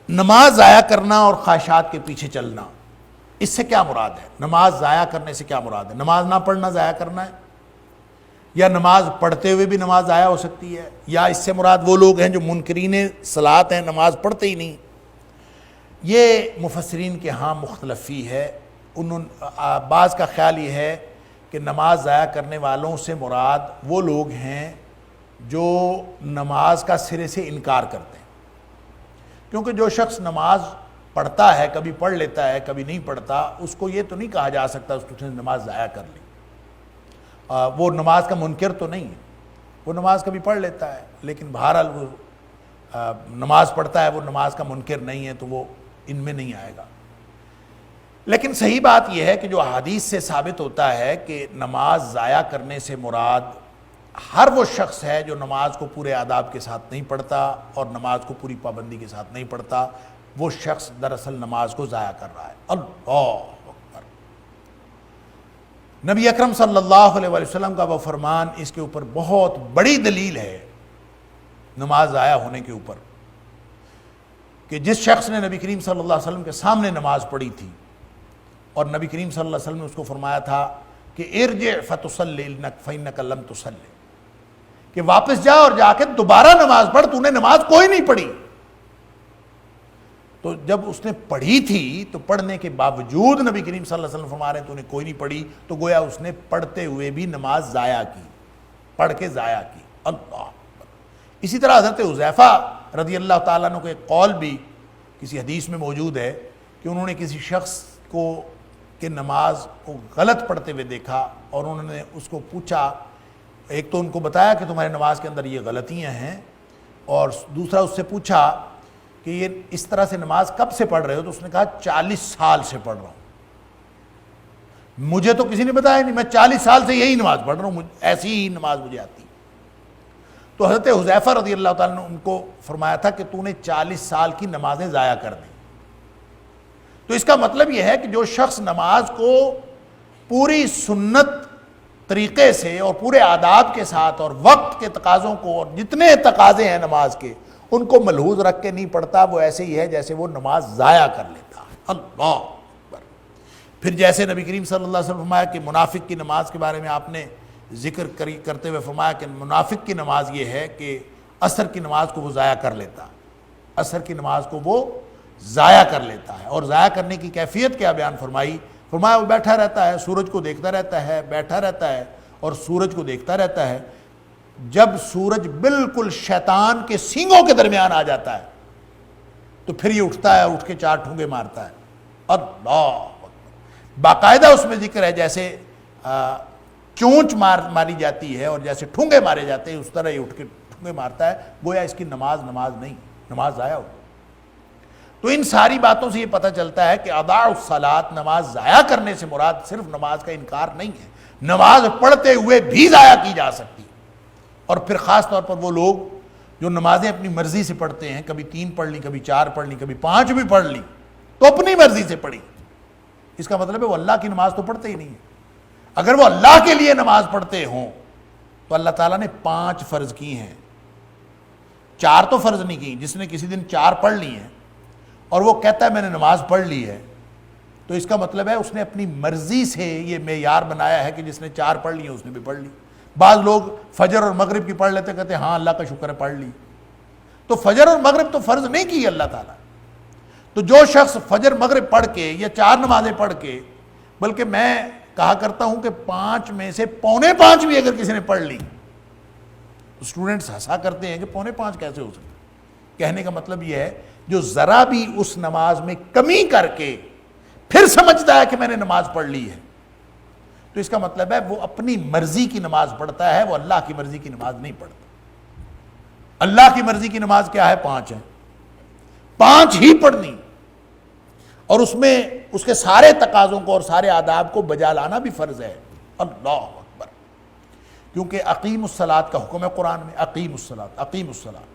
نماز ضائع کرنا اور خواہشات کے پیچھے چلنا، اس سے کیا مراد ہے؟ نماز ضائع کرنے سے کیا مراد ہے؟ نماز نہ پڑھنا ضائع کرنا ہے، یا نماز پڑھتے ہوئے بھی نماز ضائع ہو سکتی ہے، یا اس سے مراد وہ لوگ ہیں جو منکرین صلاۃ ہیں، نماز پڑھتے ہی نہیں؟ یہ مفسرین کے ہاں مختلفی ہے۔ بعض کا خیال یہ ہے کہ نماز ضائع کرنے والوں سے مراد وہ لوگ ہیں جو نماز کا سرے سے انکار کرتے ہیں، کیونکہ جو شخص نماز پڑھتا ہے، کبھی پڑھ لیتا ہے کبھی نہیں پڑھتا، اس کو یہ تو نہیں کہا جا سکتا اس نے نماز ضائع کر لی۔ وہ نماز کا منکر تو نہیں ہے، وہ نماز کبھی پڑھ لیتا ہے، لیکن بہرحال وہ نماز پڑھتا ہے، وہ نماز کا منکر نہیں ہے، تو وہ ان میں نہیں آئے گا۔ لیکن صحیح بات یہ ہے کہ جو احادیث سے ثابت ہوتا ہے کہ نماز ضائع کرنے سے مراد ہر وہ شخص ہے جو نماز کو پورے آداب کے ساتھ نہیں پڑھتا اور نماز کو پوری پابندی کے ساتھ نہیں پڑھتا، وہ شخص دراصل نماز کو ضائع کر رہا ہے۔ اللہ اکبر! نبی اکرم صلی اللہ علیہ وسلم کا وہ فرمان اس کے اوپر بہت بڑی دلیل ہے، نماز ضائع ہونے کے اوپر، کہ جس شخص نے نبی کریم صلی اللہ علیہ وسلم کے سامنے نماز پڑھی تھی اور نبی کریم صلی اللہ علیہ وسلم نے اس کو فرمایا تھا کہ ارجع فتصلی فإنک لم تصلی، کہ واپس جا اور جا کے دوبارہ نماز پڑھ، تو نے نماز کوئی نہیں پڑھی۔ تو جب اس نے پڑھی تھی تو پڑھنے کے باوجود نبی کریم صلی اللہ علیہ وسلم فرما رہے ہیں تو نے کوئی نہیں پڑھی، تو گویا اس نے پڑھتے ہوئے بھی نماز ضائع کی، پڑھ کے ضائع کی۔ اللہ! اسی طرح حضرت حذیفہ رضی اللہ تعالیٰ عنہ کا ایک قول بھی کسی حدیث میں موجود ہے کہ انہوں نے کسی شخص کو کہ نماز کو غلط پڑھتے ہوئے دیکھا اور انہوں نے اس کو پوچھا، ایک تو ان کو بتایا کہ تمہاری نماز کے اندر یہ غلطیاں ہیں، اور دوسرا اس سے پوچھا کہ یہ اس طرح سے نماز کب سے پڑھ رہے ہو؟ تو اس نے کہا 40 سال سے پڑھ رہا ہوں، مجھے تو کسی نے بتایا نہیں، میں 40 سال سے یہی نماز پڑھ رہا ہوں، ایسی ہی نماز مجھے آتی۔ تو حضرت حذیفہ رضی اللہ تعالیٰ نے ان کو فرمایا تھا کہ تو نے 40 سال کی نمازیں ضائع کر دیں۔ تو اس کا مطلب یہ ہے کہ جو شخص نماز کو پوری سنت طریقے سے اور پورے آداب کے ساتھ اور وقت کے تقاضوں کو اور جتنے تقاضے ہیں نماز کے ان کو ملحوظ رکھ کے نہیں پڑھتا، وہ ایسے ہی ہے جیسے وہ نماز ضائع کر لیتا ہے۔ اللہ اکبر! پھر جیسے نبی کریم صلی اللہ علیہ وسلم فرمایا کہ منافق کی نماز کے بارے میں آپ نے ذکر کرتے ہوئے فرمایا کہ منافق کی نماز یہ ہے کہ عصر کی نماز کو وہ ضائع کر لیتا ہے، عصر کی نماز کو وہ ضائع کر لیتا ہے۔ اور ضائع کرنے کی کیفیت کیا بیان فرمائی؟ فرمایا وہ بیٹھا رہتا ہے، سورج کو دیکھتا رہتا ہے، بیٹھا رہتا ہے اور سورج کو دیکھتا رہتا ہے، جب سورج بالکل شیطان کے سینگوں کے درمیان آ جاتا ہے تو پھر یہ اٹھتا ہے، اٹھ کے 4 ٹھونگے مارتا ہے۔ اللہ اکبر! باقاعدہ اس میں ذکر ہے جیسے چونچ ماری جاتی ہے اور جیسے ٹھونگے مارے جاتے ہیں، اس طرح یہ اٹھ کے ٹھونگے مارتا ہے، گویا اس کی نماز نہیں، نماز ضائع ہو۔ تو ان ساری باتوں سے یہ پتہ چلتا ہے کہ اضاع الصلاۃ، نماز ضائع کرنے سے مراد صرف نماز کا انکار نہیں ہے، نماز پڑھتے ہوئے بھی ضائع کی جا سکتی ہے۔ اور پھر خاص طور پر وہ لوگ جو نمازیں اپنی مرضی سے پڑھتے ہیں، کبھی 3 پڑھ لی، کبھی 4 پڑھ لی، کبھی 5 بھی پڑھ لی، تو اپنی مرضی سے پڑھی، اس کا مطلب ہے وہ اللہ کی نماز تو پڑھتے ہی نہیں ہے۔ اگر وہ اللہ کے لیے نماز پڑھتے ہوں تو اللہ تعالیٰ نے 5 فرض کی ہیں، 4 تو فرض نہیں کی۔ جس نے کسی دن 4 پڑھ لی ہیں اور وہ کہتا ہے میں نے نماز پڑھ لی ہے، تو اس کا مطلب ہے اس نے اپنی مرضی سے یہ معیار بنایا ہے کہ جس نے 4 پڑھ لی ہیں اس نے بھی پڑھ لی۔ بعض لوگ فجر اور مغرب کی پڑھ لیتے، کہتے ہیں ہاں اللہ کا شکر ہے پڑھ لی، تو فجر اور مغرب تو فرض نہیں کی اللہ تعالیٰ۔ تو جو شخص فجر مغرب پڑھ کے یا 4 نمازیں پڑھ کے، بلکہ میں کہا کرتا ہوں کہ 5 میں سے 4.25 بھی اگر کسی نے پڑھ لی، تو اسٹوڈنٹس ہنسا کرتے ہیں کہ 4.25 کیسے ہو سکتا؟ کہنے کا مطلب یہ ہے جو ذرا بھی اس نماز میں کمی کر کے پھر سمجھتا ہے کہ میں نے نماز پڑھ لی ہے، تو اس کا مطلب ہے وہ اپنی مرضی کی نماز پڑھتا ہے، وہ اللہ کی مرضی کی نماز نہیں پڑھتا۔ اللہ کی مرضی کی نماز کیا ہے؟ 5 ہے، 5 ہی پڑھنی، اور اس میں اس کے سارے تقاضوں کو اور سارے آداب کو بجا لانا بھی فرض ہے۔ اللہ اکبر! کیونکہ اقیم الصلاۃ کا حکم ہے قرآن میں، اقیم الصلاۃ، اقیم الصلاۃ۔